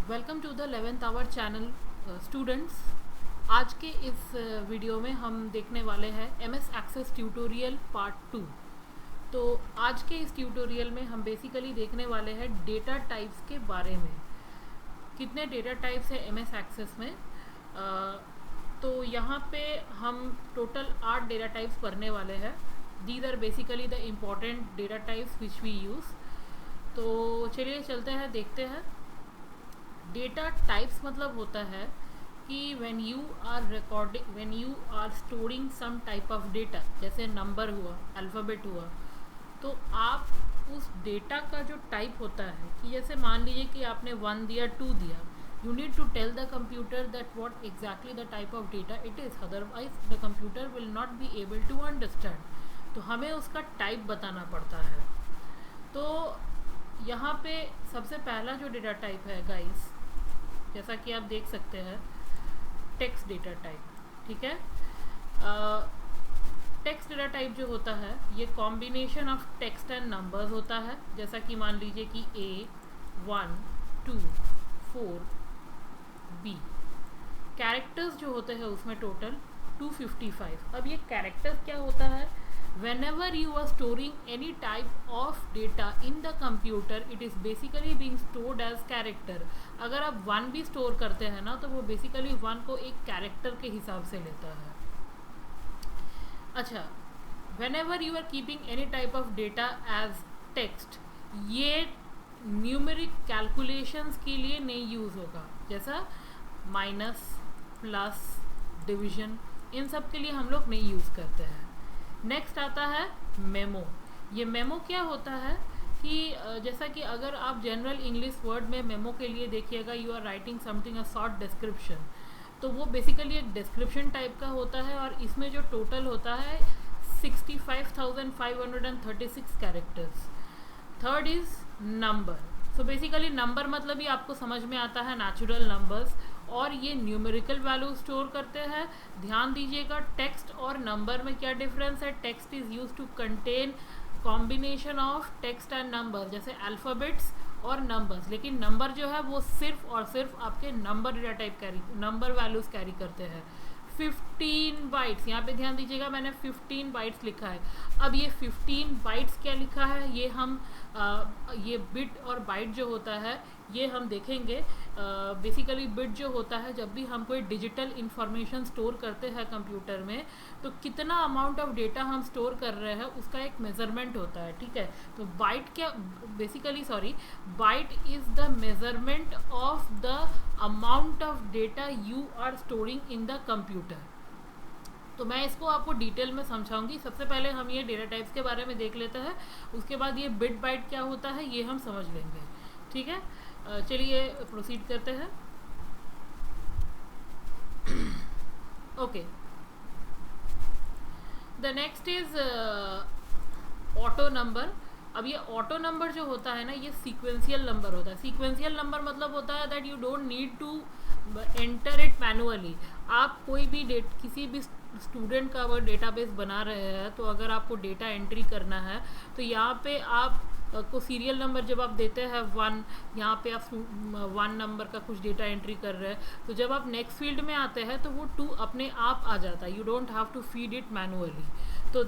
Welcome to the 11th our channel students. आज के इस वीडियो में हम देखने वाले हैं MS एक्सेस ट्यूटोरियल पार्ट 2। तो आज के इस ट्यूटोरियल में हम बेसिकली देखने वाले हैं डेटा टाइप्स के बारे में। कितने डेटा टाइप्स है MS एक्सेस में। तो यहाँ पे हम टोटल 8 डेटा टाइप्स पढ़ने वाले हैं। These are basically the important data types which we use. तो चलिए चलते हैं, देखते हैं। डेटा टाइप्स मतलब होता है कि when you are storing some type of data, जैसे नंबर हुआ, अल्फ़ाबेट हुआ, तो आप उस डेटा का जो टाइप होता है कि जैसे मान लीजिए कि आपने 1 दिया, 2 दिया, you need to tell the computer that what exactly the type of data it is, otherwise the computer will not be able to understand. तो हमें उसका टाइप बताना पड़ता है। तो यहाँ पे सबसे पहला जो डेटा टाइप है गाइस, जैसा कि आप देख सकते हैं, टेक्स्ट डेटा टाइप। ठीक है, टेक्स्ट डेटा टाइप जो होता है ये combination of text and numbers होता है। जैसा कि मान लीजिए कि A1 2 4 B। कैरेक्टर्स जो होते हैं उसमें टोटल 255। अब ये कैरेक्टर्स क्या होता है? Whenever you are storing any type of data in the computer, it is basically being stored as character। अगर आप 1 भी स्टोर करते हैं ना, तो वो बेसिकली 1 को एक कैरेक्टर के हिसाब से लेता है। अच्छा, whenever you are keeping any type of data as text, ये न्यूमेरिक कैलकुलेशंस के लिए नहीं यूज़ होगा। जैसा माइनस, प्लस, डिवीजन, इन सब के लिए हम लोग नहीं यूज़ करते हैं। नेक्स्ट आता है मेमो। ये मेमो क्या होता है कि जैसा कि अगर आप जनरल इंग्लिश वर्ड में मेमो के लिए देखिएगा, you are writing something a short description, तो वो बेसिकली एक डिस्क्रिप्शन टाइप का होता है और इसमें जो टोटल होता है 65,536 characters. Third is number. So basically number मतलब ही आपको समझ में आता है नेचुरल नंबर्स, और ये न्यूमेरिकल वैल्यू स्टोर करते हैं। ध्यान दीजिएगा, टेक्स्ट और नंबर में क्या डिफरेंस है। Text is use to contain combination of text and number, जैसे अल्फ़ाबेट्स और नंबर्स, लेकिन नंबर जो है वो सिर्फ और सिर्फ आपके number data type carry, number values carry करते हैं। 15 बाइट्स, यहाँ पे ध्यान दीजिएगा, मैंने 15 बाइट्स लिखा है। अब ये 15 बाइट्स क्या लिखा है, ये हम ये बिट और बाइट जो होता है ये हम देखेंगे। बेसिकली बिट जो होता है, जब भी हम कोई डिजिटल इंफॉर्मेशन स्टोर करते हैं कंप्यूटर में, तो कितना अमाउंट ऑफ डेटा हम स्टोर कर रहे हैं उसका एक मेजरमेंट होता है। ठीक है, तो बाइट क्या, basically byte is the measurement of the amount of data you are storing in the computer. तो मैं इसको आपको डिटेल में समझाऊंगी। सबसे पहले हम ये डेटा टाइप्स के बारे में देख लेते हैं, उसके बाद ये बिट बाइट क्या होता है ये हम समझ लेंगे। ठीक है, चलिए प्रोसीड करते हैं। Okay, the next is auto number. अब ये ऑटो नंबर जो होता है ना, ये सीक्वेंशियल नंबर होता है। सीक्वेंशियल नंबर मतलब होता है that you don't need to enter it manually. आप कोई भी किसी भी स्टूडेंट का अगर डेटाबेस बना रहे हैं, तो अगर आपको डेटा एंट्री करना है तो यहाँ पे आप को सीरियल नंबर जब आप देते हैं 1, यहाँ पे आप 1 नंबर का कुछ डेटा एंट्री कर रहे हैं, तो जब आप नेक्स्ट फील्ड में आते हैं तो वो 2 अपने आप आ जाता है। You don't have to feed it manually. तो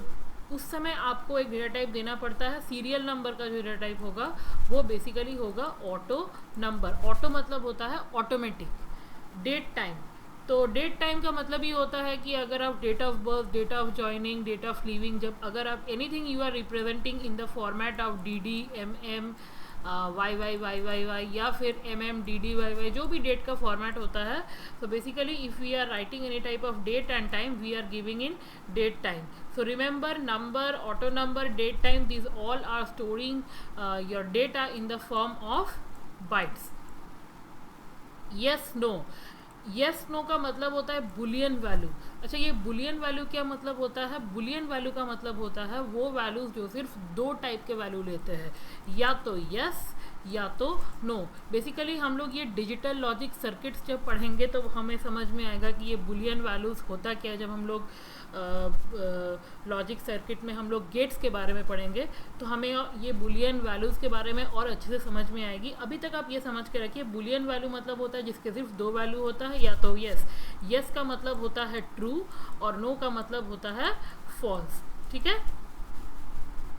उस समय आपको एक डेटा टाइप देना पड़ता है। सीरियल नंबर का जो डेटा टाइप होगा वो बेसिकली होगा ऑटो नंबर। ऑटो मतलब होता है ऑटोमेटिक। डेट टाइम, तो डेट टाइम का मतलब ये होता है कि अगर आप date of birth, date of joining, date of leaving, जब अगर आप anything you are representing in the format of DD, MM, YY या फिर MM DD YY, जो भी डेट का फॉर्मेट होता है, तो basically if we are writing any type of date and time, we are giving in date time. So remember, number, auto number, date time, these all are storing your data in the form of bytes. Yes, no. Yes, no का मतलब होता है Boolean value. अच्छा, ये Boolean value क्या मतलब होता है? बुलियन वैल्यू का मतलब होता है वो वैल्यूज जो सिर्फ 2 टाइप के वैल्यू लेते हैं, या तो यस या तो नो। बेसिकली हम लोग ये डिजिटल लॉजिक सर्किट्स जब पढ़ेंगे तो हमें समझ में आएगा कि ये बुलियन वैल्यूज़ होता क्या है। जब हम लोग लॉजिक सर्किट में हम लोग गेट्स के बारे में पढ़ेंगे तो हमें ये बुलियन वैल्यूज़ के बारे में और अच्छे से समझ में आएगी। अभी तक आप ये समझ के रखिए, बुलियन वैल्यू मतलब होता है जिसके सिर्फ दो वैल्यू होता है, या तो यस का मतलब होता है ट्रू और नो का मतलब होता है फॉल्स। ठीक है,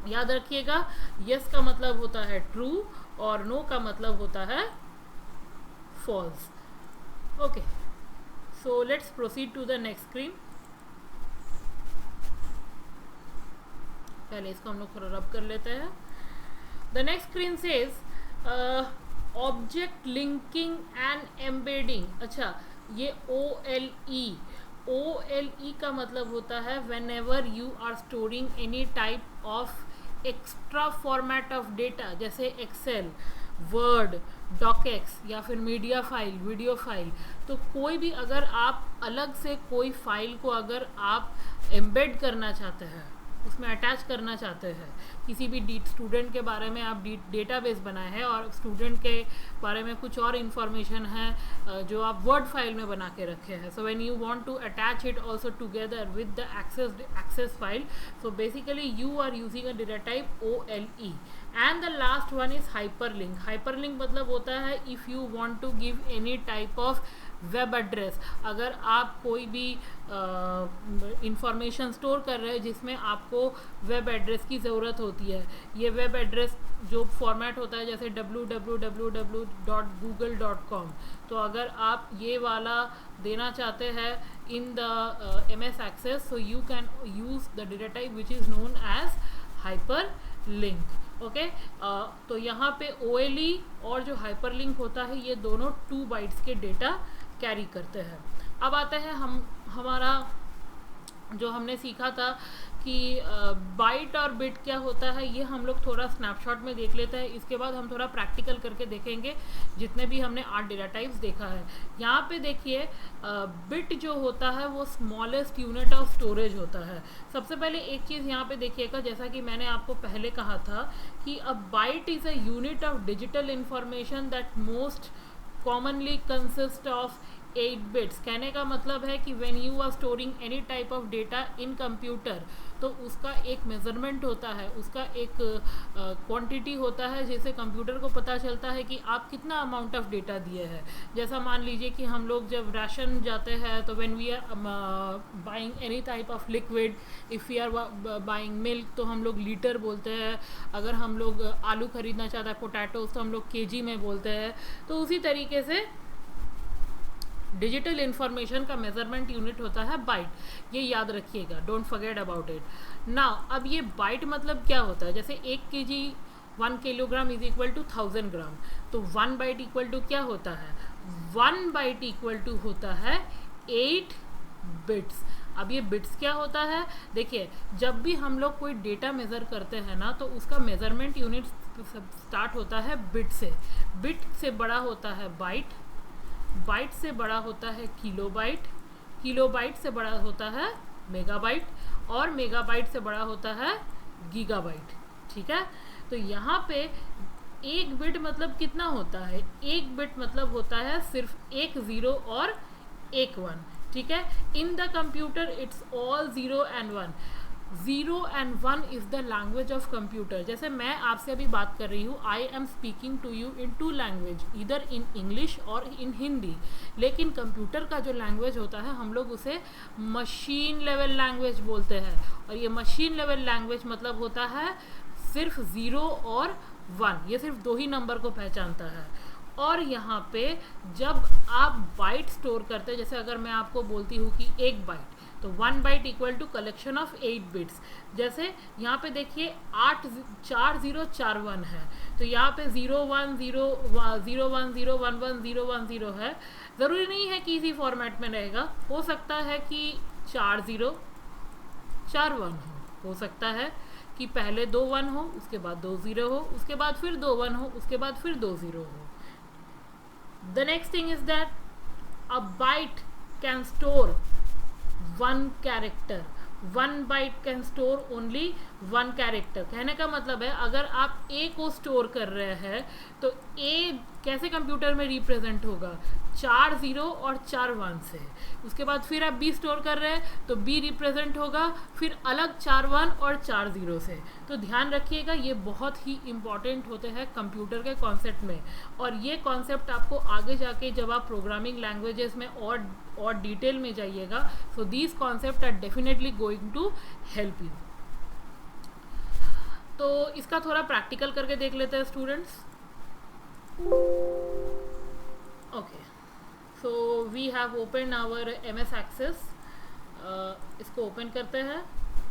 याद रखिएगा, यस का मतलब होता है ट्रू और नो का मतलब होता है false. Okay, so let's proceed to the next screen. पहले इसको हम लोग थोड़ा रब कर लेते हैं। The next screen says object linking and embedding. अच्छा, ये OLE का मतलब होता है whenever you are storing any type of extra format of data, जैसे एक्सेल, वर्ड, डॉकएक्स या फिर मीडिया फाइल, वीडियो फाइल। तो कोई भी अगर आप अलग से कोई फाइल को अगर आप एम्बेड करना चाहते हैं, उसमें अटैच करना चाहते हैं, किसी भी स्टूडेंट के बारे में आप डेटाबेस बनाए हैं और स्टूडेंट के बारे में कुछ और इन्फॉर्मेशन है जो आप वर्ड फाइल में बना के रखे हैं, so when you want to attach it also together with the Access file, so basically you are using a data type OLE। And the last one is hyperlink. Hyperlink मतलब होता है if you want to give any type of web address. अगर आप कोई भी information store कर रहे हैं जिसमें आपको वेब एड्रेस की ज़रूरत होती है, ये वेब एड्रेस जो फॉर्मेट होता है जैसे www.google.com, तो अगर आप ये वाला देना चाहते हैं in the MS Access, so you can use the data type which is known as hyperlink। Okay, तो यहाँ पे OLE और जो हाइपरलिंक होता है ये दोनों 2 बाइट्स के डेटा कैरी करते हैं। अब आते हैं हमारा जो हमने सीखा था कि बाइट और बिट क्या होता है, ये हम लोग थोड़ा स्नैपशॉट में देख लेते हैं। इसके बाद हम थोड़ा प्रैक्टिकल करके देखेंगे जितने भी हमने 8 डेटा टाइप्स देखा है। यहाँ पे देखिए, बिट जो होता है वो स्मॉलेस्ट यूनिट ऑफ स्टोरेज होता है। सबसे पहले एक चीज़ यहाँ पे देखिएगा, जैसा कि मैंने आपको पहले कहा था कि a byte is a unit of digital information that most commonly consist of 8 bits. कहने का मतलब है कि when you are storing any type of data in computer, तो उसका एक मेजरमेंट होता है, उसका एक क्वांटिटी होता है, जिससे कंप्यूटर को पता चलता है कि आप कितना अमाउंट ऑफ डेटा दिए हैं। जैसा मान लीजिए कि हम लोग जब राशन जाते हैं तो when we are buying any type of liquid, if we are buying milk तो हम लोग लीटर बोलते हैं। अगर हम लोग आलू खरीदना चाहते हैं, पोटैटोज, तो हम लोग KG में बोलते हैं। तो उसी तरीके से डिजिटल इंफॉर्मेशन का मेजरमेंट यूनिट होता है बाइट, ये याद रखिएगा, don't forget about it. Now अब ये बाइट मतलब क्या होता है, जैसे 1 kg 1 kilogram is equal to 1000 gram, तो 1 बाइट इक्वल टू क्या होता है, 1 बाइट इक्वल टू होता है 8 बिट्स। अब ये बिट्स क्या होता है, देखिए जब भी हम लोग कोई डेटा मेज़र करते हैं ना, तो उसका मेज़रमेंट यूनिट स्टार्ट होता है बिट से। बिट से बड़ा होता है बाइट, बाइट से बड़ा होता है किलोबाइट, किलोबाइट से बड़ा होता है मेगाबाइट, और मेगाबाइट से बड़ा होता है गीगाबाइट। ठीक है, तो यहाँ पे एक बिट मतलब कितना होता है, एक बिट मतलब होता है सिर्फ एक 0 और एक 1। ठीक है, in the computer it's all 0 and 1। 0 and 1 is the language of computer. जैसे मैं आपसे अभी बात कर रही हूँ, I am speaking to you in 2 language, इधर इन इंग्लिश और इन हिंदी। लेकिन कंप्यूटर का जो लैंग्वेज होता है हम लोग उसे मशीन लेवल लैंग्वेज बोलते हैं, और ये मशीन लेवल लैंग्वेज मतलब होता है सिर्फ 0 और 1, ये सिर्फ 2 ही नंबर को पहचानता है। और यहाँ पे जब आप बाइट स्टोर करते हैं, जैसे अगर मैं आपको बोलती हूँ कि 1 बाइट, तो 1 byte equal to collection of 8 bits. जैसे यहाँ पे देखिए 4 0 4 1 है, तो यहाँ पे 0 1 0 0 1 0 1 1 0 1 0 है। ज़रूरी नहीं है कि इसी फॉर्मेट में रहेगा, हो सकता है कि 4 0 4 1 हो सकता है कि पहले 2 1 हो, उसके बाद 2 0 हो, उसके बाद फिर 2 1 हो, उसके बाद फिर 2 0 हो। The next thing is that a byte can store 1 character, 1 byte can store only 1 character. कहने का मतलब है अगर आप ए को स्टोर कर रहे हैं तो ए कैसे कंप्यूटर में रिप्रेजेंट होगा, 4 0 और 4 1 से। उसके बाद फिर आप बी स्टोर कर रहे हैं तो बी रिप्रेजेंट होगा फिर अलग 4 1 और 4 0 से। तो ध्यान रखिएगा ये बहुत ही इंपॉर्टेंट होते हैं कंप्यूटर के कॉन्सेप्ट में, और ये कॉन्सेप्ट आपको आगे जाके जब आप प्रोग्रामिंग लैंग्वेजेस में और डिटेल में जाइएगा, so these concept are definitely going to help you. तो इसका थोड़ा प्रैक्टिकल करके देख लेते हैं students. Okay, so we have open our MS Access। इसको ओपन करते हैं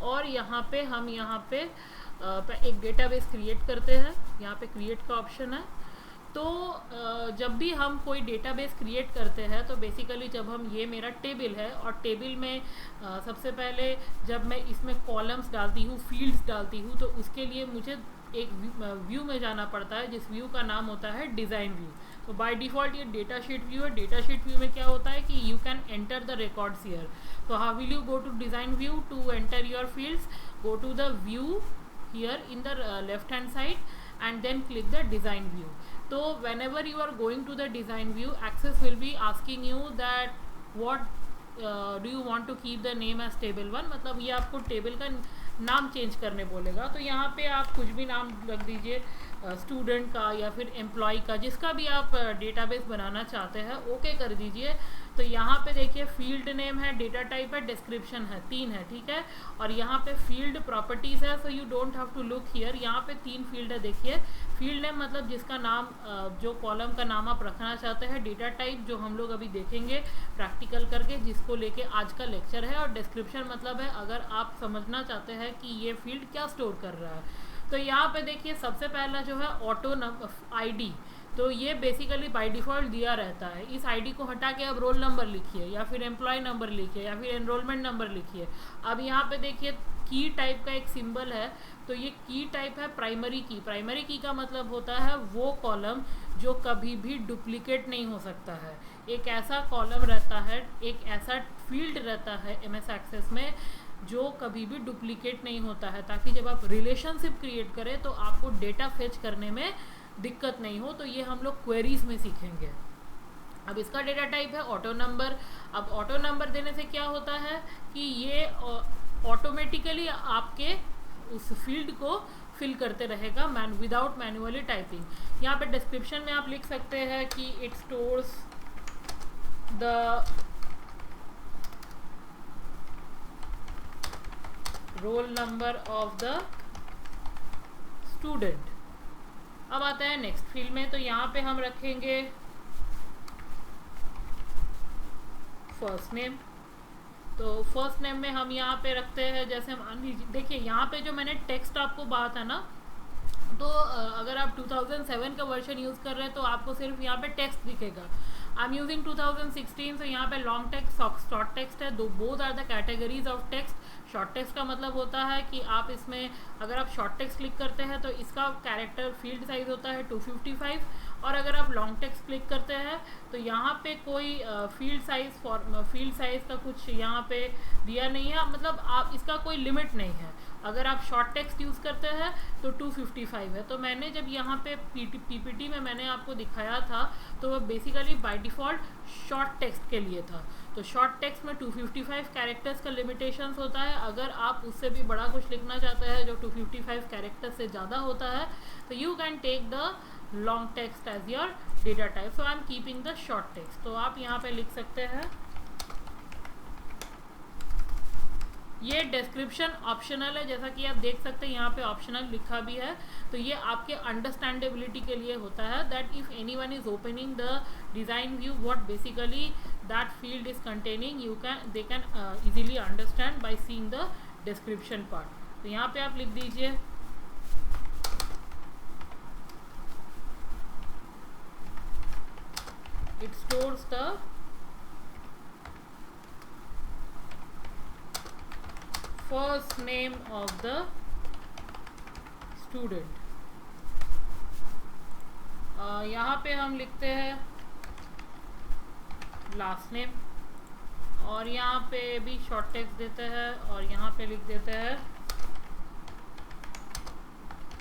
और यहाँ पे हम एक डेटाबेस क्रिएट करते हैं। यहाँ पे क्रिएट का ऑप्शन है। तो जब भी हम कोई डेटाबेस क्रिएट करते हैं तो बेसिकली जब हम, ये मेरा टेबल है और टेबल में सबसे पहले जब मैं इसमें कॉलम्स डालती हूँ, फील्ड्स डालती हूँ, तो उसके लिए मुझे एक व्यू में जाना पड़ता है जिस व्यू का नाम होता है डिज़ाइन व्यू। तो बाय डिफ़ॉल्ट ये डेटा शीट व्यू है। डेटा शीट व्यू में क्या होता है कि you can enter the records here. तो how will you go to design view to enter your fields? Go to the view here in the left hand side and then click the design view. So whenever you are going to the design view, Access will be asking you that what do you want to keep the name as table 1, मतलब ये आपको table का नाम change करने बोलेगा। तो यहाँ पे आप कुछ भी नाम रख दीजिए, स्टूडेंट का या फिर एम्प्लॉय का, जिसका भी आप डेटाबेस बनाना चाहते हैं, ओके कर दीजिए। तो यहाँ पे देखिए फील्ड नेम है, डेटा टाइप है, डिस्क्रिप्शन है, 3 है, ठीक है। और यहाँ पे फील्ड प्रॉपर्टीज़ है, so you don't have to look here. यहाँ पे 3 फील्ड है, देखिए। फील्ड नेम मतलब जिसका नाम, जो कॉलम का नाम आप रखना चाहते हैं। डेटा टाइप जो हम लोग अभी देखेंगे प्रैक्टिकल करके, जिसको लेके आज का लेक्चर है। और डिस्क्रिप्शन मतलब है अगर आप समझना चाहते हैं कि ये फील्ड क्या स्टोर कर रहा है। तो यहाँ पे देखिए सबसे पहला जो है ऑटो ID। तो ये बेसिकली बाय डिफ़ॉल्ट दिया रहता है। इस ID को हटा के अब रोल नंबर लिखिए या फिर एम्प्लॉय नंबर लिखिए या फिर एनरोलमेंट नंबर लिखिए। अब यहाँ पे देखिए की टाइप का एक सिंबल है, तो ये की टाइप है प्राइमरी की। प्राइमरी की का मतलब होता है वो कॉलम जो कभी भी डुप्लीकेट नहीं हो सकता है। एक ऐसा कॉलम रहता है, एक ऐसा फील्ड रहता है MS Access में जो कभी भी डुप्लीकेट नहीं होता है, ताकि जब आप रिलेशनशिप क्रिएट करें तो आपको डेटा फेच करने में दिक्कत नहीं हो। तो ये हम लोग क्वेरीज में सीखेंगे। अब इसका डेटा टाइप है ऑटो नंबर। अब ऑटो नंबर देने से क्या होता है कि ये ऑटोमेटिकली आपके उस फील्ड को फिल करते रहेगा विदाउट मैन्युअली टाइपिंग। यहाँ पे डिस्क्रिप्शन में आप लिख सकते हैं कि it stores the roll number of the student. अब आता है नेक्स्ट फील्ड में, तो यहाँ पे हम रखेंगे फर्स्ट नेम। तो फर्स्ट नेम में हम यहाँ पे रखते हैं, जैसे मान लीजिए, देखिए यहाँ पे जो मैंने टेक्स्ट आपको बात है ना, तो अगर आप 2007 का वर्जन यूज़ कर रहे हैं तो आपको सिर्फ यहाँ पे टेक्स्ट दिखेगा। आई एम यूजिंग 2016, तो यहाँ पे लॉन्ग टेक्स्ट, शॉर्ट टेक्स्ट है। Both are the categories of text. Short text का मतलब होता है कि आप इसमें अगर आप शॉर्ट टेक्स्ट क्लिक करते हैं तो इसका कैरेक्टर फील्ड साइज होता है 255, और अगर आप लॉन्ग टेक्स्ट क्लिक करते हैं तो यहाँ पे कोई फील्ड साइज का कुछ यहाँ पे दिया नहीं है, मतलब आप इसका कोई लिमिट नहीं है। अगर आप शॉर्ट टेक्स्ट यूज़ करते हैं तो 255 है। तो मैंने जब यहाँ पे PPT में मैंने आपको दिखाया था तो वह basically by default short text के लिए था। तो शॉर्ट टेक्स्ट में 255 कैरेक्टर्स का लिमिटेशंस होता है। अगर आप उससे भी बड़ा कुछ लिखना चाहते हैं जो 255 कैरेक्टर्स से ज़्यादा होता है, तो you can take the long text as your data type. So I am keeping the short text. तो आप यहाँ पे लिख सकते हैं। ये डिस्क्रिप्शन ऑप्शनल है, जैसा कि आप देख सकते हैं यहाँ पे ऑप्शनल लिखा भी है। तो ये आपके अंडरस्टैंडेबिलिटी के लिए होता है, that if anyone is opening the design view what basically that field is containing, they can easily understand by seeing the description part. तो यहाँ पे आप लिख दीजिए it stores the first name of the student. यहाँ पे हम लिखते हैं लास्ट नेम। और यहाँ पे भी शॉर्ट टेक्स्ट देते हैं और यहाँ पे लिख देते हैं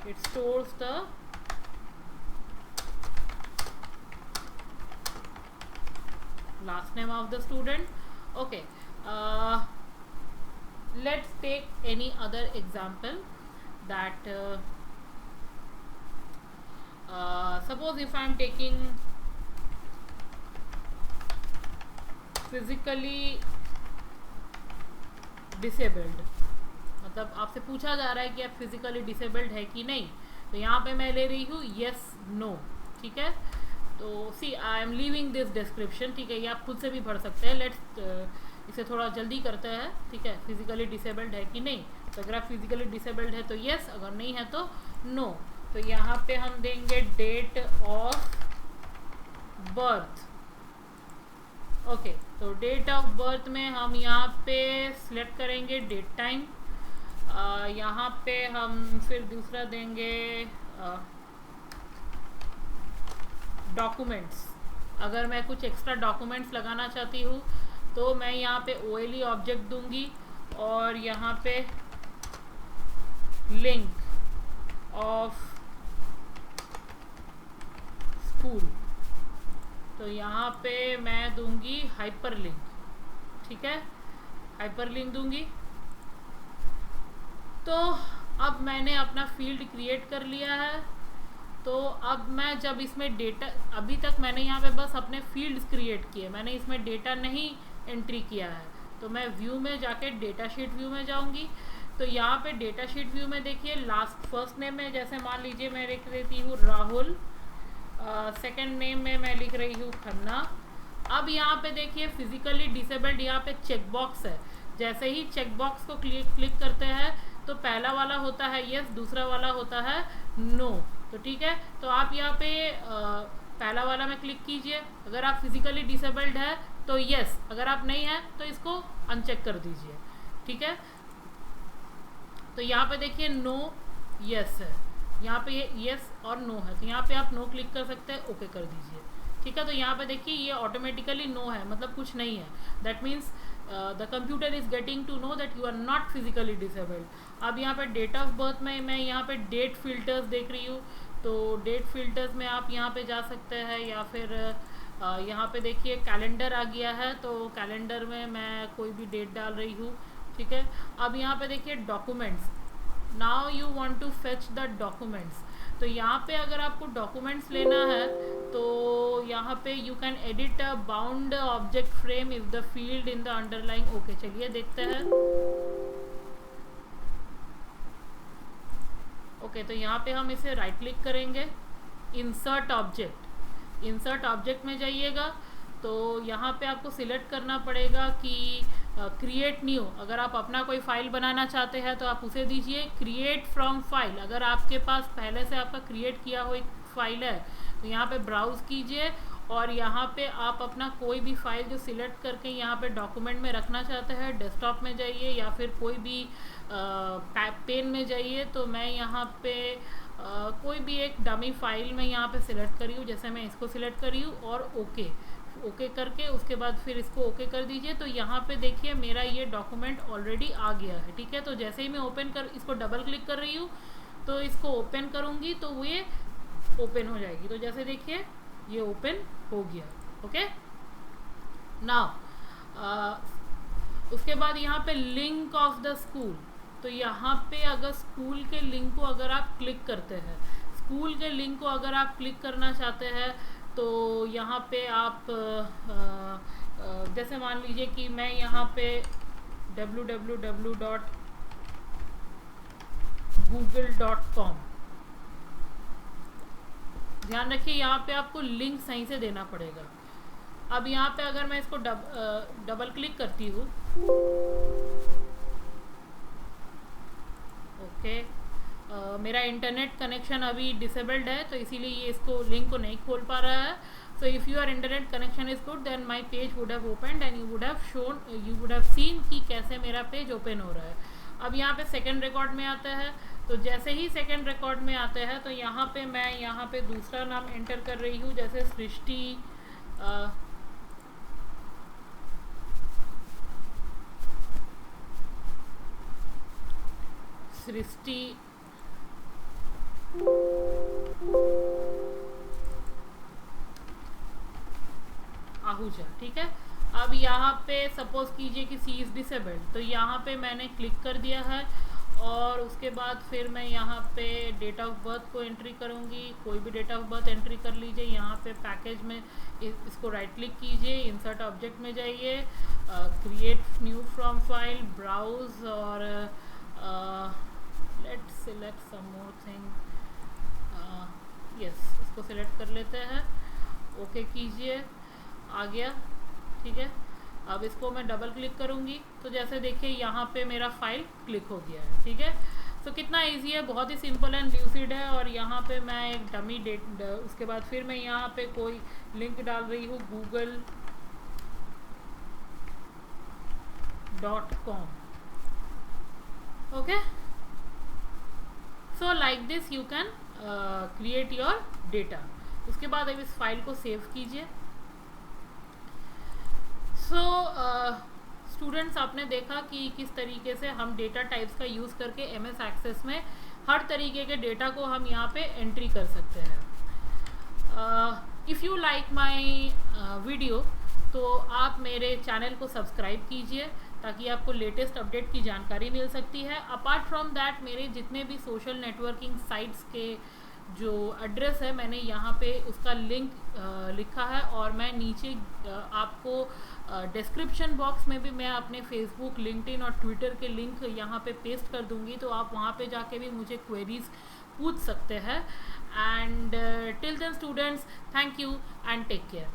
it stores the last name of the student. Okay, let's take any other example that suppose if I am taking physically disabled, मतलब आपसे पूछा जा रहा है कि आप फिजिकली डिसेबल्ड है कि नहीं, तो यहाँ पे मैं ले रही हूँ यस नो, ठीक है। तो see I am leaving this description, ठीक है, ये आप खुद से भी पढ़ सकते हैं। लेट्स इसे थोड़ा जल्दी करते हैं, ठीक है। फिजिकली डिसेबल्ड है कि नहीं, तो अगर आप फिजिकली डिसेबल्ड है तो यस, अगर नहीं है तो नो। तो यहाँ पे हम देंगे डेट ऑफ बर्थ। ओके, तो डेट ऑफ बर्थ में हम यहाँ पे सिलेक्ट करेंगे डेट टाइम। यहाँ पे हम फिर दूसरा देंगे डॉक्यूमेंट्स। अगर मैं कुछ एक्स्ट्रा डॉक्यूमेंट्स लगाना चाहती हूँ तो मैं यहाँ पे OLE ऑब्जेक्ट दूंगी और यहाँ पे लिंक ऑफ स्कूल, तो यहाँ पे मैं दूंगी हाइपर लिंक, ठीक है, हाइपर लिंक दूंगी। तो अब मैंने अपना फील्ड क्रिएट कर लिया है। तो अब मैं जब इसमें डेटा, अभी तक मैंने यहाँ पे बस अपने फील्ड्स क्रिएट किए, मैंने इसमें डेटा नहीं एंट्री किया है। तो मैं व्यू में जाके डेटा शीट व्यू में जाऊँगी। तो यहाँ पे डेटा शीट व्यू में देखिए लास्ट फर्स्ट नेम में जैसे मान लीजिए मैं लिख देती हूँ राहुल, सेकंड नेम में मैं लिख रही हूँ खन्ना। अब यहाँ पे देखिए फिजिकली डिसेबल्ड, यहाँ पे चेक बॉक्स है। जैसे ही चेक बॉक्स को क्लिक करते हैं तो पहला वाला होता है यस, दूसरा वाला होता है नो। तो ठीक है, तो आप यहाँ पे पहला वाला में क्लिक कीजिए। अगर आप फिजिकली डिसेबल्ड है तो यस, अगर आप नहीं है तो इसको अनचेक कर दीजिए, ठीक है। तो यहाँ पे देखिए नो यस है, यहाँ पे ये यस और नो है, तो यहाँ पे आप नो क्लिक कर सकते हैं, ओके कर दीजिए, ठीक है। तो यहाँ पे देखिए ये ऑटोमेटिकली नो है, मतलब कुछ नहीं है। That means the computer is getting to know that you are not physically disabled. अब यहाँ पे डेट ऑफ बर्थ में मैं यहाँ पे डेट फिल्टर्स देख रही हूँ, तो डेट फिल्टर्स में आप यहाँ पे जा सकते हैं, या फिर यहाँ पे देखिए कैलेंडर आ गया है, तो कैलेंडर में मैं कोई भी डेट डाल रही हूँ, ठीक है। अब यहाँ पे देखिए documents, now you want to fetch the documents. तो यहाँ पे अगर आपको डॉक्यूमेंट्स लेना है तो यहाँ पे you can edit a bound object frame if the field in the underlying. Okay, चलिए देखते हैं। ओके, तो यहाँ पे हम इसे राइट क्लिक करेंगे, इंसर्ट ऑब्जेक्ट, इंसर्ट ऑब्जेक्ट में जाइएगा। तो यहाँ पे आपको सिलेक्ट करना पड़ेगा कि क्रिएट न्यू, अगर आप अपना कोई फाइल बनाना चाहते हैं तो आप उसे दीजिए क्रिएट फ्रॉम फाइल। अगर आपके पास पहले से आपका क्रिएट किया हुआ एक फाइल है तो यहाँ पे ब्राउज कीजिए और यहाँ पे आप अपना कोई भी फाइल जो सिलेक्ट करके यहाँ पे डॉक्यूमेंट में रखना चाहते हैं, डेस्कटॉप में जाइए या फिर कोई भी पेन में जाइए। तो मैं यहाँ पे कोई भी एक डमी फाइल में यहाँ पे सिलेक्ट करी हूँ, जैसे मैं इसको सिलेक्ट करी हूँ और ओके करके उसके बाद फिर इसको ओके कर दीजिए। तो यहाँ पे देखिए मेरा ये डॉक्यूमेंट ऑलरेडी आ गया है, ठीक है। तो जैसे ही मैं इसको डबल क्लिक कर रही हूँ तो इसको ओपन करूँगी तो ये ओपन हो जाएगी। तो जैसे देखिए ये ओपन हो गया, ओके। नाउ उसके बाद यहाँ पे लिंक ऑफ द स्कूल, तो यहाँ पे अगर स्कूल के लिंक को अगर आप क्लिक करते हैं, स्कूल के लिंक को अगर आप क्लिक करना चाहते हैं तो यहाँ पे आप जैसे मान लीजिए कि मैं यहाँ पे www.google.com, ध्यान रखिए यहाँ पे आपको लिंक सही से देना पड़ेगा। अब यहाँ पे अगर मैं इसको डबल क्लिक करती हूँ, ओके, मेरा इंटरनेट कनेक्शन अभी डिसेबल्ड है तो इसीलिए ये इसको लिंक को नहीं खोल पा रहा है। So if your internet connection is good then my page would have opened and you would have seen कि कैसे मेरा पेज ओपन हो रहा है। अब यहाँ पे सेकंड रिकॉर्ड में आता है, तो जैसे ही सेकंड रिकॉर्ड में आते हैं तो यहाँ पे मैं यहाँ पे दूसरा नाम एंटर कर रही हूँ, जैसे सृष्टि सृष्टि आहूजा, ठीक है। अब यहाँ पे सपोज कीजिए कि सी इज़ डिसेबल्ड, तो यहाँ पे मैंने क्लिक कर दिया है और उसके बाद फिर मैं यहाँ पे डेट ऑफ बर्थ को एंट्री करूँगी। कोई भी डेट ऑफ बर्थ एंट्री कर लीजिए। यहाँ पे पैकेज में इसको राइट क्लिक कीजिए, इंसर्ट ऑब्जेक्ट में जाइए, create new from file, browse, और let's select some more thing, yes, इसको सिलेक्ट कर लेते हैं, ओके कीजिए, आ गया, ठीक है। अब इसको मैं डबल क्लिक करूँगी तो जैसे देखिए यहाँ पे मेरा फाइल क्लिक हो गया है, ठीक है। तो कितना इजी है, बहुत ही सिंपल एंड ल्यूसिड है। और यहाँ पे मैं एक डमी डेट, उसके बाद फिर मैं यहाँ पे कोई लिंक डाल रही हूँ google.com, okay. So like this you can create your data. उसके बाद अब इस फाइल को सेव कीजिए। सो स्टूडेंट्स, आपने देखा कि किस तरीके से हम डेटा टाइप्स का यूज़ करके MS एक्सेस में हर तरीके के डेटा को हम यहाँ पे एंट्री कर सकते हैं। If you like my video तो आप मेरे चैनल को सब्सक्राइब कीजिए ताकि आपको लेटेस्ट अपडेट की जानकारी मिल सकती है। अपार्ट फ्रॉम दैट, मेरे जितने भी सोशल नेटवर्किंग साइट्स के जो एड्रेस है मैंने यहाँ पे उसका लिंक लिखा है, और मैं नीचे आपको डिस्क्रिप्शन बॉक्स में भी मैं अपने फेसबुक, लिंक्डइन और ट्विटर के लिंक यहाँ पे पेस्ट कर दूँगी, तो आप वहाँ पे जाके भी मुझे क्वेरीज पूछ सकते हैं। And till then students, thank you and take care.